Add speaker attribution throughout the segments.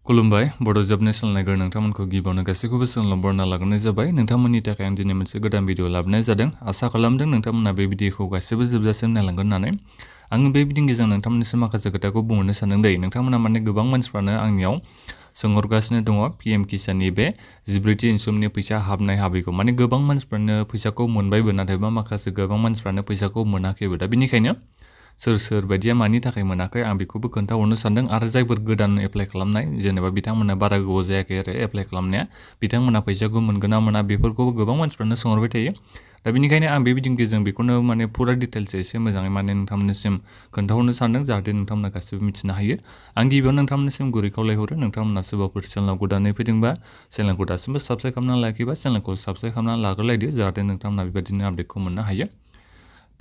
Speaker 1: खुलुमबाय बड' जबनि सोलोंनायगोर नोंथांमोनखौ गिबियावनो गासैखौबो सोलोंनो बरना लाग्रोनाय जाबाय। नोंथांमोननि थाखाय आं दिनै मोनसे गोदान भिडिअ लाबोनाय जादों। आसा खालामदों नोंथांमोना बे भिडिअखौ गासैबो जोबजासिम नायलांगोन होननानै। आं बे भिडिअनि गेजेरजों नोंथांमोननिसिम माखासे खोथाखौ बुंहरनो सानदों दै। नोंथांमोना माने गोबां मानसिफ्रानो आंनियाव सोंहरगासिनो दङ PM किसाननि बे 14थि इनस्टलमेन्टनि फैसा हाबनाय हाबैखौ। माने गोबां मानसिफ्रानो फैसाखौ मोनबायबो नाथायबा माखासे गोबां मानसिफ्रानो फैसाखौ मोनाखैबो। दा बेनिखायनो सोर बायदिया मानि थाखाय मोनाखै आं बेखौबो खोन्थाहरनो सानदों आरो जायफोर गोदान एप्लाइ खालामनाय जेनेबा बिथांमोना बारा गोबाव जायाखै आरो एप्लाइ खालामनाया बिथांमोना फैसाखौ मोनगोन ना मोना बेफोरखौबो गोबां मानसिफ्रानो सोंहरबाय थायो। दा बेनिखायनो आं बे भिडिअनि गेजेरजों बेखौनो माने फुरा डिटेल्स एसे मोजाङै माने नोंथांमोननिसिम खोन्थाहरनो सानदों जाहाथे नोंथांमोना गासैबो मिथिनो हायो। आं गिबियावनो नोंथांमोननिसिम गुरै खावलायहरो नोंथांमोना सोरबाफोर चेनेलाव गोदानै फैदोंबा चेनेलखौ दासिमबो साबस्क्राइब खालामनानै लाखिबा चेनेलखौ साबस्क्राइब खालामनानै लाग्रोलायदो जाहाथे नोंथांमोना बेबायदिनो आपडेटखौ मोननो हायो।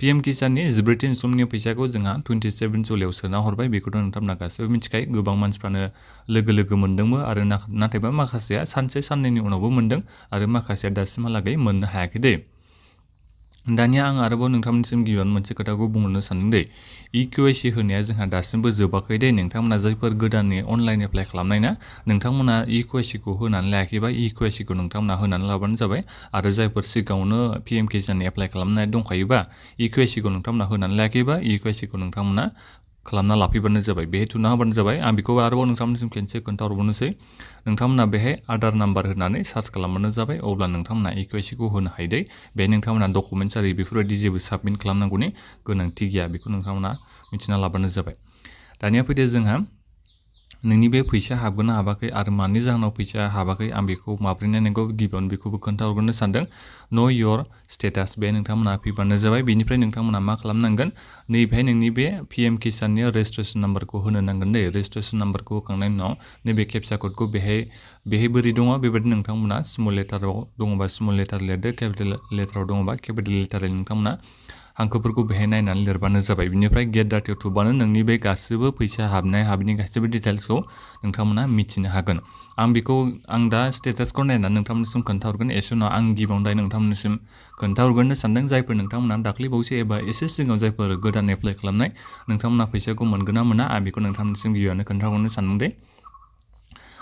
Speaker 1: PM किसाननि 14थि इनस्टलमेन्टनि फैसाखौ जोंहा 27 जुलाइआव सोना हरबाय बेखौथ' नोंथांमोना गासैबो मिथिखायो। गोबां मानसिफ्रानो लोगो मोनदोंबो आरो नाथायबा माखासेया सानसे साननैनि उनावबो मोनदों आरो माखासेया दासिमहालागै मोननो हायाखै दै। दानिया आं आरोबाव नोंथांमोननिसिम गिबियावनो मोनसे खोथाखौ बुंहरनो सानदों दै। EKYC होनाया जोंहा दासिमबो जोबाखै दै। नोंथांमोना जायफोर गोदाननि अनलाइन एप्लाइ खालामनाय ना नोंथांमोना EKYC खौ होनानै लायाखैबा EKYC खौ नोंथांमोना होनानै लाबानो जाबाय आरो जायफोर सिगाङावनो PM किसाननि एप्लाइ खालामनाय दंखायोबा EKYC खौ नोंथांमोना होनानै लायाखैबा EKYC खौ नोंथांमोना खालामना लाफैबानो जाबाय बेहाय थुना होबानो जाबाय। आं बेखौ आरोबाव नोंथांमोननिसिम खेनसे खोन्थाहरबावनोसै। नोंथांमोना बेहाय आधार नाम्बार होनानै सार्च खालामबानो जाबाय अब्ला नोंथांमोना EKYC खौ होनो हायो दै। बेहाय नोंथांमोना डकुमेन्टस आरि बेफोरबायदि जेबो साबमिट खालामनांगौनि गोनांथि गैया बेखौ नोंथांमोना मिथिना लाबानो जाबाय। दानिया फैदो जोंहा नोंनि बे फैसा हाबगोन ना हाबाखै आरो मानि जाहोनाव फैसा हाबाखै आं बेखौ माब्रै नायनांगौ गिबियावनो बेखौबो खोन्थाहरग्रोनो सानदों। नो योर स्टेटास बे नोंथांमोना फैबानो जाबाय। बेनिफ्राय नोंथांमोना मा खालामनांगोन नैबेहाय नोंनि बे PM किसाननि रेजिस्ट्रेसन नाम्बारखौ होनो नांगोन दै। रेजिस्ट्रेसन नाम्बारखौ होखांनायनि उनाव नैबे केपचा क'डखौ बेहाय बोरै दङ बेबायदि नोंथांमोना स्मल लेटाराव दङबा स्मल लेटार लिरदो केपिटेल लेटाराव दङबा केपिटेल लेटारै नोंथांमोना हांखोफोरखौ बेहाय नायनानै लिरबानो जाबाय। बिनिफ्राय गेट डाटायाव थुबानो नोंनि बे गासिबो फैसा हाबनाय हाबिनि गासिबो डिटेल्सखौ नोंथांमोना मिथिनो हागोन। आं दा स्टेटासखौ नायनानै नोंथांमोननिसिम खोन्थाहरगोन एसे उनाव आं गिबियावनो दायो नोंथांमोननिसिम खोन्थाहरग्रोनो सानदों जायफोर नोंथांमोना दाख्लैबावसो एबा एसे सिगाङाव जायफोर गोदान एप्लाइ खालामनाय नोंथांमोना फैसाखौ मोनगोन ना मोना आं बेखौ नोंथांमोननिसिम गिबियावनो खोन्थाहरनो सानदों दे।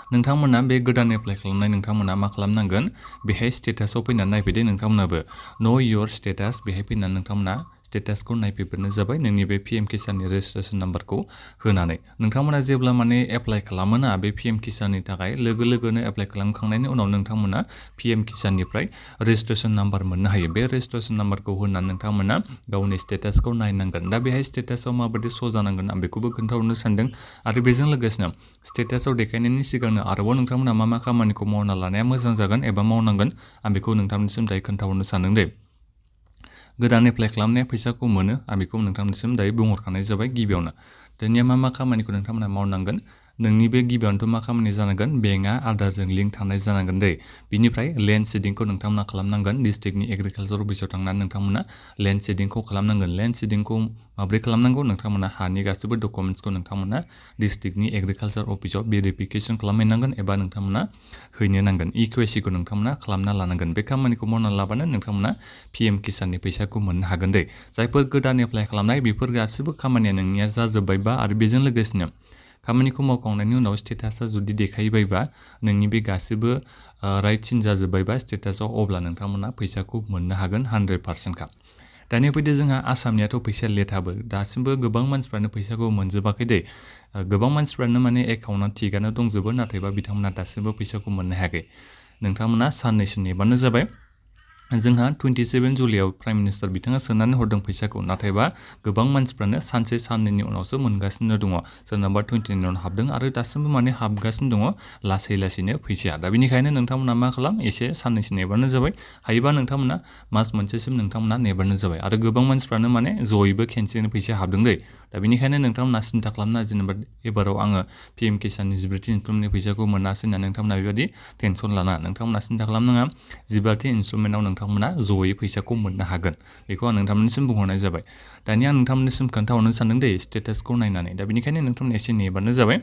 Speaker 1: नोंथांमोना बे गोदान एप्लाइ खालामनाय नोंथांमोना मा खालामनांगोन बेहाय स्टेटासाव फैनानै नायफैदो नोंथांमोनाबो नो योर स्टेटास बेहाय फैनानै नोंथांमोना स्टेटासखौ नायफैबानो जाबाय नोंनि बे PM किसाननि रेजिस्ट्रेसन नाम्बारखौ होनानै। नोंथांमोना जेब्ला माने एप्लाइ खालामोना बे PM किसाननि थाखाय लोगोनो एप्लाइ खालामखांनायनि उनाव नोंथांमोना PM किसाननिफ्राय रेजिस्ट्रेसन नाम्बार मोननो हायो। बे रेजिस्ट्रेसन नाम्बारखौ होनानै नोंथांमोना गावनि स्टेटासखौ नायनांगोन। दा बेहाय स्टेटासाव माबायदि श' जानांगोन आं बेखौबो खोन्थाहरनो सानदों आरो बेजों लोगोसेनो स्टेटासाव देखायनायनि सिगांनो आरोबाव नोंथांमोना मा खामानिखौ मावना लानाया मोजां जागोन एबा मावनांगोन आं बेखौ नोंथांनिसिम दायो खोन्थाहरनो सानदों दे। गोदान एप्लाइ खालामनाया फैसाखौ मोनो आं बेखौ नोंथांनिसिम दायो बुंहरखानाय जाबाय गिबियावनो। दानिया मा खामानिखौ नोंथांमोना मावनांगोन नोंनि बे गिबियावनोथ' मा खामानि जानांगोन बेंकआ आधारजों लिंक थानाय जानांगोन दै। बिनिफ्राय लेन्ड सिडिंखौ नोंथांमोना खालामनांगोन डिस्ट्रिक्टनि एग्रिकालसार अफिसाव थांनानै नोंथांमोना लेन्ड सिडिंखौ खालामनांगोन। लेन्ड सिडिंखौ माब्रै खालामनांगौ नोंथांमोना हानि गासैबो डकुमेन्टसखौ नोंथांमोना डिस्ट्रिक्टनि एग्रिकालसार अफिसाव भेरिफिकेसन खालामहैनांगोन एबा नोंथांमोना हैनो नांगोन। EKYC खौ नोंथांमोना खालामना लानांगोन। बे खामानिखौ मावना लाबानो नोंथांमोना PM किसाननि फैसाखौ मोननो हागोन दै। जायफोर गोदान एप्लाइ खालामनाय बेफोर गासिबो खामानिया नोंनिया जाजोब्बायबा आरो बेजों लोगोसेनो खामानिखौ मावखांनायनि उनाव स्टेटासा जुदि देखायबायबा नोंनि बे गासिबो राइट सिन जाजोब्बायबा स्टेटासाव अब्ला नोंथांमोना फैसाखौ मोननो हागोन 100% खा। दानिया फैदो जोंहा आसामनियाथ' फैसाया लेटआबो दासिमबो गोबां मानसिफ्रानो फैसाखौ मोनजोबाखै दै। गोबां मानसिफ्रानो माने एकाउन्टआ थिगानो दंजोबो नाथायबा बिथांमोना दासिमबो फैसाखौ मोननो हायाखै। नोंथांमोना साननैसो नेबानो जाबाय। जोंहा 27 जुलाइआव प्राइम मिनिस्टार बिथाङा सोनानै हरदों फैसाखौ नाथायबा गोबां मानसिफ्रानो सानसे साननैनि उनावसो मोनगासिनो दङ। सोरनाबा 29 उनाव हाबदों आरो दासिमबो माने हाबगासिनो दङ लासैनो फैसाया। दा बेनिखायनो नोंथांमोना मा खालाम एसे साननैसो नेबानो जाबाय। हायोबा नोंथांमोना मास मोनसेसिम नोंथांमोना नेबानो जाबाय आरो गोबां मानसिफ्रानो माने जयैबो खेनसेनो फैसा हाबदों दै। दा बेनिखायनो नोंथांमोना सिन्था खालामना जेनेबा एबाराव आङो PM किसाननि 14थि इनस्टलमेन्टनि फैसाखौ मोनासै होनना नोंथांमोना बेबायदि टेनसन लाना नोंथांमोना सिन्था खालामनाङा 14थि इनस्टलमेन्टआव नोंथांमोना जयै फैसाखौ मोननो हागोन बेखौ आं नोंथांमोननिसिम बुंहरनाय जाबाय। दानिया आं नोंथांमोननिसिम खोन्थाहरनो सानदों दे स्टेटासखौ नायनानै। दा बेनिखायनो नोंथांमोना एसे नेबानो जाबाय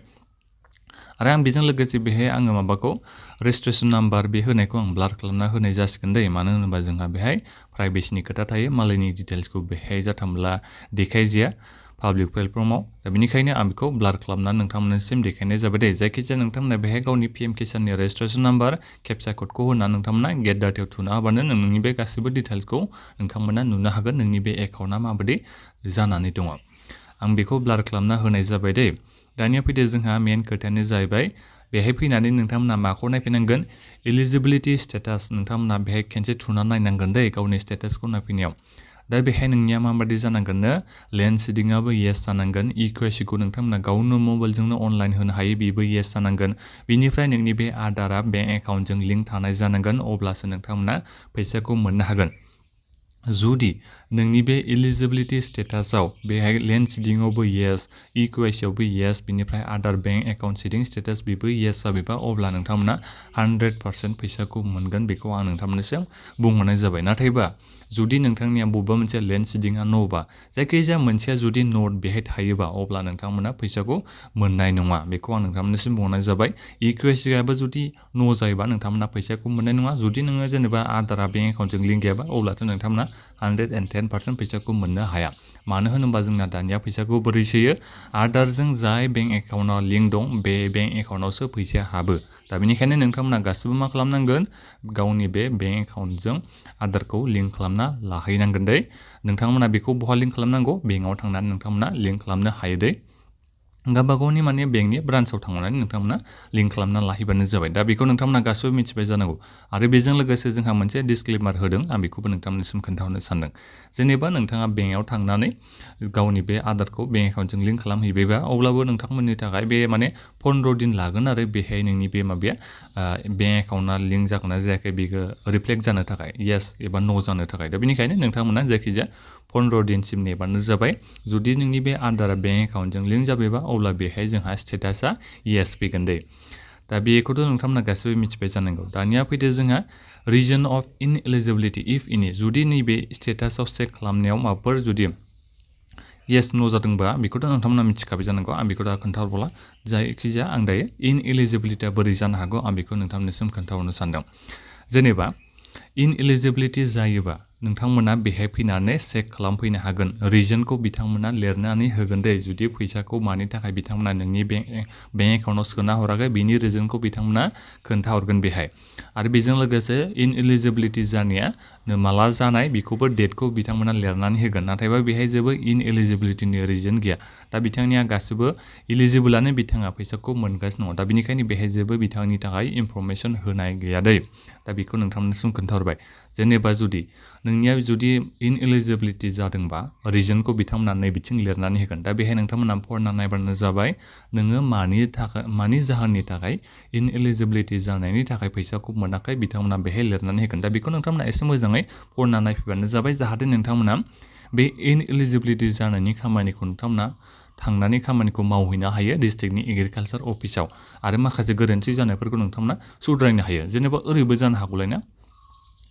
Speaker 1: आरो आं बेजों लोगोसे बेहाय आङो माबाखौ रेजिस्ट्रेसन नाम्बार बे होनायखौ आं ब्लार खालामना होनाय जासिगोन दै। मानो होनोबा जोंहा बेहाय प्राइभेसिनि खोथा थायो मालायनि डिटेल्सखौ बेहाय जाथामब्ला देखायजाया। पाब्लिक प्लेटफर्माव दा बेनिखायनो आं बेखौ ब्लार खालामनानै नोंथांमोननिसिम देखायनाय जाबाय दे जायखिजाया नोंथांमोना बेहाय गावनि पिएम किसाननि रेजिस्ट्रेसन नाम्बार केपचा क'डखौ होनानै नोंथांमोना गेट डाटायाव थुना होबानो नोंनि बे गासैबो डिटेल्सखौ नोंथांमोना नुनो हागोन नोंनि बे एकाउन्टआ माबायदि जानानै दङ आं बेखौ ब्लार खालामना होनाय जाबाय दे दानिया फैदो जोंहा मेन खोथायानो जाहैबाय बेहाय फैनानै नोंथांमोना माखौ नायफैनांगोन एलिजिबिलिटि स्टेटास नोंथांमोना बेहाय खेनसे थुना नायनांगोन दे गावनि स्टेटासखौ नायफैनायाव दा बेहाय नोंनिया माबायदि जानांगोननो लेन्ड सिडिंआबो येस जानांगोन इक्वेसिखौ नोंथांमोना गावनो मबाइलजोंनो अनलाइन होनो हायो बेबो येस जानांगोन बिनिफ्राय नोंनि बे आधारा बेंक एकाउन्टजों लिंक थानाय जानांगोन अब्लासो नोंथांमोना फैसाखौ मोननो हागोन जुदि नोंनि बे एलिजिबिलिटि स्टेटासाव बेहाय लेन्ड सिडिंआवबो येस इक्वेसियावबो येस बिनिफ्राय आधार बेंक एकाउन्ट सिडिं स्टेटास बेबो येस जाबायबा अब्ला नोंथांमोना 100% फैसाखौ मोनगोन बेखौ आं नोंथांमोननिसिम बुंहरनाय जाबाय नाथायबा जुदि नोंथांनिया बबेबा मोनसे लेन्ड सिडिंआ न'बा जायखिजाया मोनसेया जुदि नट बेहाय थायोबा अब्ला नोंथांमोना फैसाखौ मोननाय नङा बेखौ आं नोंथांमोननिसिम बुंहरनाय जाबाय इक्वेसियाबो जुदि न' जायोबा नोंथांमोना फैसाखौ मोननाय नङा जुदि नोङो जेनेबा आधारा बेंक एकाउन्टजों लिंक गैयाबा अब्लाथ' नोंथांमोना 110% फैसाखौ मोननो हाया मानो होनोबा जोंना दानिया फैसाखौ बोरै सोयो आधारजों जाय बेंक एकाउन्टआव लिंक दं बे बेंक एकाउन्टआवसो फैसाया हाबो दा बेनिखायनो नोंथांमोना गासिबो मा खालामनांगोन गावनि बे बेंक एकाउन्टजों आधारखौ लिंक खालामना लाहैनांगोन दे नोंथांमोना बेखौ बहा लिंक खालामनांगौ बेंकआव थांनानै नोंथांमोना लिंक खालामनो हायो दे गावबागावनि माने बेंकनि ब्रान्सआव थांनानै नोंथांमोना लिंक खालामना लाहैबानो जाबाय दा बेखौ नोंथांमोना गासिबो मिथिबाय जानांगौ आरो बेजों लोगोसे जोंहा मोनसे डिसक्लेमार होदों आं बेखौबो नोंथांमोननिसिम खोन्थाहरनो सानदों जेनेबा नोंथाङा बेंकआव थांनानै गावनि बे आधारखौ बेंक एकाउन्टजों लिंक खालामहैबायबा अब्लाबो नोंथांमोननि थाखाय बे माने 15 दिन लागोन आरो बेहाय नोंनि बे माबाया बेंक एकाउन्टआ लिंक जागोन ना जायाखै बेखौ रिफ्लेक्ट जानो थाखाय येस एबा नो जानो थाखाय दा बेनिखायनो नोंथांमोना जायखिजाया 15 दिनसिम नेबानो जाबाय जुदि नोंनि बे आधारा बेंक एकाउन्टजों लिंक जाबायबा अब्ला बेहाय जोंहा स्टेटासा येस फैगोन दे दा बेखौथ' नोंथांमोना गासिबो मिथिबाय जानांगौ दानिया फैदो जोंहा रिजन अफ इनएलिजिबिलिटि इफ एनि जुदि नैबे स्टेटासाव चेक खालामनायाव माबाफोर जुदि येस नो जादोंबा बेखौथ' नोंथांमोना मिथिखाबाय जानांगौ आं बेखौ दा खोन्थाहरबोला जायखिजाया आं दायो इनएलिजिबिलिटिया बोरै जानो हागौ आं बेखौ नोंथांमोननिसिम खोन्थाहरनो सानदों जेनेबा इनएलिजिबिलिटि जायोबा नोंथांमोना बेहाय फैनानै चेक खालामफैनो हागोन रिजनखौ बिथांमोना लिरनानै होगोन दे जुदि फैसाखौ मानि थाखाय बिथांमोना नोंनि बेंक एकाउन्टआव सोना हराखै बिनि रिजनखौ बिथांमोना खोन्थाहरगोन बेहाय आरो बेजों लोगोसे इनएलिजिबिलिटि जानाया माला जानाय बेखौबो डेटखौ बिथांमोना लिरनानै होगोन नाथायबा बेहाय जेबो इनएलिजिबिलिटिनि रिजन गैया दा बिथांनिया गासिबो इलिजिबोलानो बिथाङा फैसाखौ मोनगासिनो दङ दा बेनिखायनो बेहाय जेबो बिथांनि थाखाय इनफरमेसन होनाय गैया दै दा बेखौ नोंथांमोननिसिम खोन्थाहरबाय जेनेबा जुदि नोंनिया जुदि इनएलिजिबिलिटि जादोंबा रिजनखौ बिथांमोना नैबिथिं लिरनानै होगोन दा बेहाय नोंथांमोना फरायना नायबानो जाबाय नोङो मानि जाहोननि थाखाय इनएलिजिबिलिटि जानायनि थाखाय फैसाखौ मोनाखै बिथांमोना बेहाय लिरनानै होगोन दा बेखौ नोंथांमोना एसे मोजाङै फरायना नायफैबानो जाबाय जाहाथे नोंथांमोना बे इनएलिजिबिलिटि जानायनि खामानिखौ नोंथांमोना थांनानै खामानिखौ मावहैनो हायो डिस्ट्रिक्टनि एग्रिकालचार अफिसाव आरो माखासे गोरोन्थि जानायफोरखौ नोंथांमोना सुद्रायनो हायो जेनेबा ओरैबो जानो हागौलायना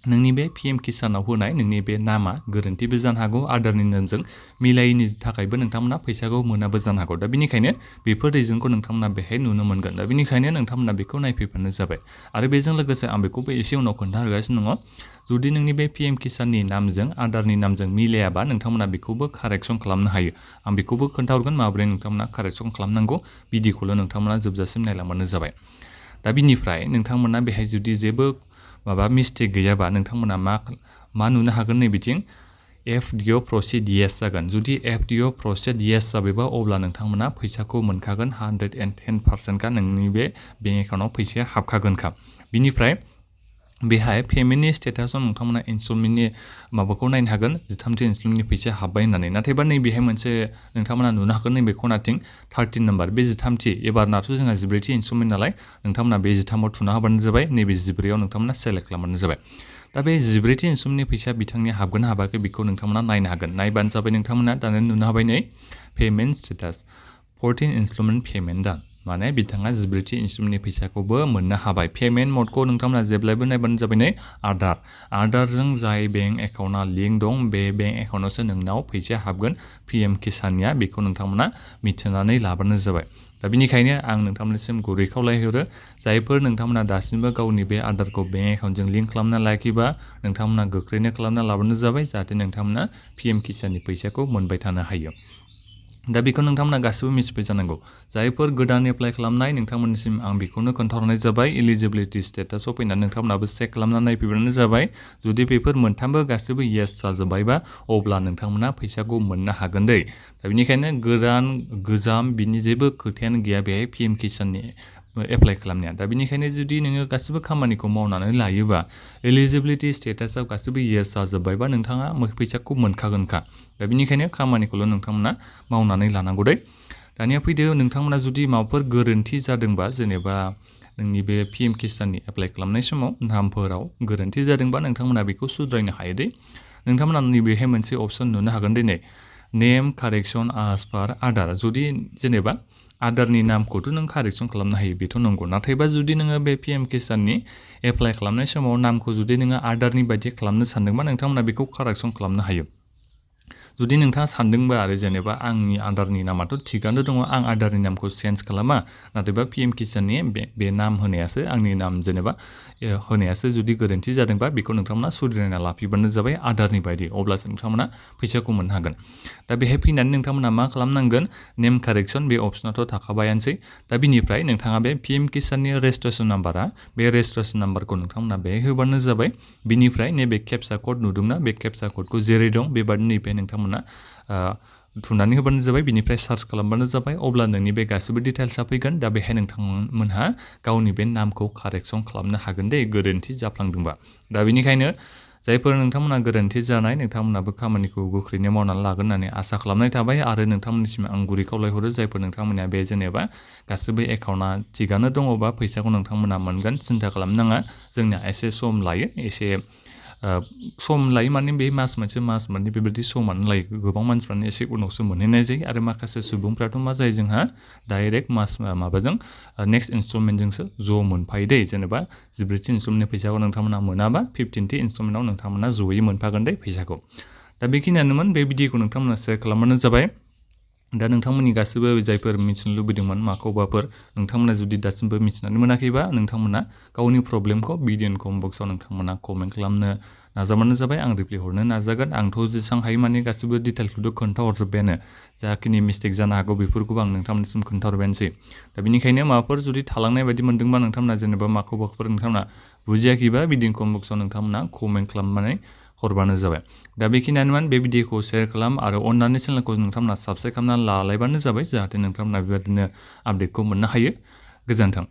Speaker 1: नोंनि बे पिएम किसानाव होनाय नोंनि बे नामा गोरोन्थिबो जानो हागौ आधारनि नामजों मिलायैनि थाखायबो नोंथांमोना फैसाखौ मोनाबो जानो हागौ दा बेनिखायनो बेफोर रिजनखौ नोंथांमोना बेहाय नुनो मोनगोन दा बेनिखायनो नोंथांमोना बेखौ नायफैबानो जाबाय आरो बेजों लोगोसे आं बेखौबो एसे उनाव खोन्थाहरगासिनो दङ जुदि नोंनि बे पिएम किसाननि नामजों आधारनि नामजों मिलायाबा नोंथांमोना बेखौबो कारेक्सन खालामनो हायो आं बेखौबो खोन्थाहरगोन माबोरै नोंथांमोना कारेक्सन खालामनांगौ बिदिखौल' नोंथांमोना जोबजासिम नायलांबानो जाबाय दा बिनिफ्राय नोंथांमोना बेहाय जुदि जेबो माबा मिस्टेक गैयाबा नोंथांमोना मा नुनो हागोन नै बिथिं एफडिअ प्रसिड येस जागोन जुदि एफडिअ प्रसिड येस जाबायबा अब्ला नोंथांमोना फैसाखौ मोनखागोन 110% का नोंनि बे बेंक एकाउन्टआव फैसाया हाबखागोनखा बिनिफ्राय बेहाय पेमेन्टनि स्टेटासाव नोंथांमोना इनस्टलमेन्टनि माबाखौ नायनो हागोन 13थि इनस्टलमेन्टनि फैसाया हाबबाय होननानै नाथायबा नैबेहाय मोनसे नोंथांमोना नुनो हागोन नैबे खनाथिं 13 नाम्बार बे 13थि एबारनाथ' जोंहा 14थि इनस्टलमेन्ट नालाय नोंथांमोना बे 13आव थुना होबानो जाबाय नैबे 14आव नोंथांमोना सेलेक्ट खालामबानो जाबाय दा बे 14थि इनस्टलमेन्टनि फैसाया बिथांनि हाबगोन हाबाखै बेखौ नोंथांमोना नायनो हागोन नायबानो जाबाय नोंथांमोना दानो नुनो हाबाय नै पेमेन्ट स्टेटास 14 इनस्टलमेन्ट पेमेन्ट दान माने बिथाङा 14थि इनस्टलमेन्टनि फैसाखौबो मोननो हाबाय पेमेन्ट मडखौ नोंथांमोना जेब्लायबो नायबानो जाबाय नै आधारजों जाय बेंक एकाउन्टआ लिंक दं बे बेंक एकाउन्टआवसो नोंनाव फैसाया हाबगोन पिएम किसाननिया बेखौ नोंथांमोना मिथिनानै लाबानो जाबाय दा बेनिखायनो आं नोंथांमोननिसिम गुरै खावलायहरो जायफोर नोंथांमोना दासिमबो गावनि बे आधारखौ बेंक एकाउन्टजों लिंक खालामना लायाखैबा नोंथांमोना गोख्रैनो खालामना लाबानो जाबाय जाहाथे नोंथांमोना पिएम किसाननि फैसाखौ मोनबाय थानो हायो दा बेखौ नोंथांमोना गासिबो मिथिबाय जानांगौ जायफोर गोदान एप्लाइ खालामनाय नोंथांमोननिसिम आं बेखौनो खोन्थाहरनाय जाबाय इलिजिबिलिटि स्टेटासआव फैनानै नोंथांमोनाबो चेक खालामना नायफैबानो जाबाय जुदि बेफोर मोनथामबो गासिबो येस जाजोब्बायबा अब्ला नोंथांमोना फैसाखौ मोननो हागोन दै दा बेनिखायनो गोदान गोजाम बिनि जेबो खोथायानो गैया बेहाय PM किसाननि एप्लाइ खालामनाया दा बेनिखायनो जुदि नोङो गासिबो खामानिखौ मावनानै लायोबा एलिजिबिलिटि स्टेटासआव गासिबो येस जाजोब्बायबा नोंथाङा फैसाखौ मोनखागोनखा दा बेनिखायनो खामानिखौल' नोंथांमोना मावनानै लानांगौ दै दानिया फैदो नोंथांमोना जुदि माबाफोर गोरोन्थि जादोंबा जेनेबा नोंनि बे PM किसाननि एप्लाइ खालामनाय समाव नामफोराव गोरोन्थि जादोंबा नोंथांमोना बेखौ सुद्रायनो हायो दै नोंथांमोना नैबेहाय मोनसे अपसन नुनो हागोन दै नै नेम कारेक्सन आज पार आदार जुदि जेनेबा आदारनि नामखौथ' नों कारेक्सन खालामनो हायो बेथ' नंगौ नाथायबा जुदि नोङो बे PM किसाननि एप्लाइ खालामनाय समाव नामखौ जुदि नोङो आदारनि बायदि खालामनो सानदोंबा नोंथांमोना बेखौ कारेक्सन खालामनो हायो जुदि नोंथाङा सानदोंबा आरो जेनेबा आंनि आदारनि नामाथ' थिगानो दङ आं आदारनि नामखौ चेन्ज खालामा नाथायबा PM किसाननि बे नाम होनायासो आंनि नाम जेनेबा होनायासो जुदि गोरोन्थि जादोंबा बेखौ नोंथांमोना सुद्रायना लाफिबानो जाबाय आदारनि बायदि अब्लासो नोंथांमोना फैसाखौ मोननो हागोन दा बेहाय फैनानै नोंथांमोना मा खालामनांगोन नेम कारेक्सन बे अपसनाथ' थाखाबायानोसै दा बिनिफ्राय नोंथाङा बे PM किसाननि रेजिस्ट्रेसन नाम्बारा बे रेजिस्ट्रेसन नाम्बारखौ नोंथांमोना बेहाय होबानो जाबाय बिनिफ्राय नैबे केपसा कड नुदोंना बे केपसा कडखौ जेरै दं बेबादिनो नैबे नोंथांमोना थुनानै होबानो जाबाय बिनिफ्राय सार्च खालामबानो जाबाय अब्ला नोंनि बे गासिबो डिटेल्सआ फैगोन दा बेहाय नोंथांमोनहा गावनि बे नामखौ कारेक्सन खालामनो हागोन दे गोरोन्थि जाफ्लांदोंबा दा बेनिखायनो जायफोर नोंथांमोना गोरोन्थि जानाय नोंथांमोनाबो खामानिखौ गोख्रैनो मावनानै लागोन होननानै आसा खालामनाय थाबाय आरो नोंथांमोननिसिम आं गुरै खावलायहरो जायफोर नोंथांमोना बे जेनेबा गासिबो एकाउन्टआ थिगानो दङबा फैसाखौ नोंथांमोना मोनगोन सिन्था खालामनाङा जोंनिया एसे सम लायो एसे सम लायो माने बे मास मोनसे मास मोननै बेबायदि समानो लायो गोबां मानसिफ्रानो एसे उनावसो मोनहैनाय जायो आरो माखासे सुबुंफ्राथ' मा जायो जोंहा डाइरेक्ट माबाजों नेक्स्ट इनस्टलमेन्टजोंसो ज' मोनफायो दै जेनेबा 14थि इनस्टलमेन्टनि फैसाखौ नोंथांमोना मोनाबा 15थि इनस्टलमेन्टआव नोंथांमोना ज'यै मोनफागोन दै फैसाखौ दा बेखिनियानोमोन बे भिडिअखौ नोंथांमोना शेयार खालामबानो जाबाय दा नोंथांमोननि गासिबो जायफोर मिथिनो लुबैदोंमोन माखौबाफोर नोंथांमोना जुदि दासिमबो मिथिनानै मोनाखैबा नोंथांमोना गावनि प्रब्लेमखौ भिडिअनि कमेन्ट बक्सआव नोंथांमोना कमेन्ट खालामनो नाजाबानो जाबाय आं रिप्लाय हरनो नाजागोन आंथ' जेसेबां हायो माने गासिबो डिटेल्सखौथ' खोन्थाहरजोब्बायानो जाखिनि मिस्टेक जानो हागौ बेफोरखौबो आं नोंथांमोननिसिम खोन्थाहरबायानोसै दा बेनिखायनो माबाफोर जुदि थालांनाय बायदि मोनदोंबा नोंथांमोना जेनेबा माखौबाफोर नोंथांमोना बुजियाखैबा भिडिअनि कमेन्ट बक्सआव नोंथांमोना कमेन्ट खालामनानै हरबानो जाबाय दा बेखिनियानोमोन बे भिडिअखौ शेयार खालाम आरो अननानै चेनेलखौ नोंथांमोना साबस्क्राइब खालामनानै लालायबानो जाबाय जाहाथे नोंथांमोना बेबायदिनो आपडेटखौ मोननो हायो गोजोन्थों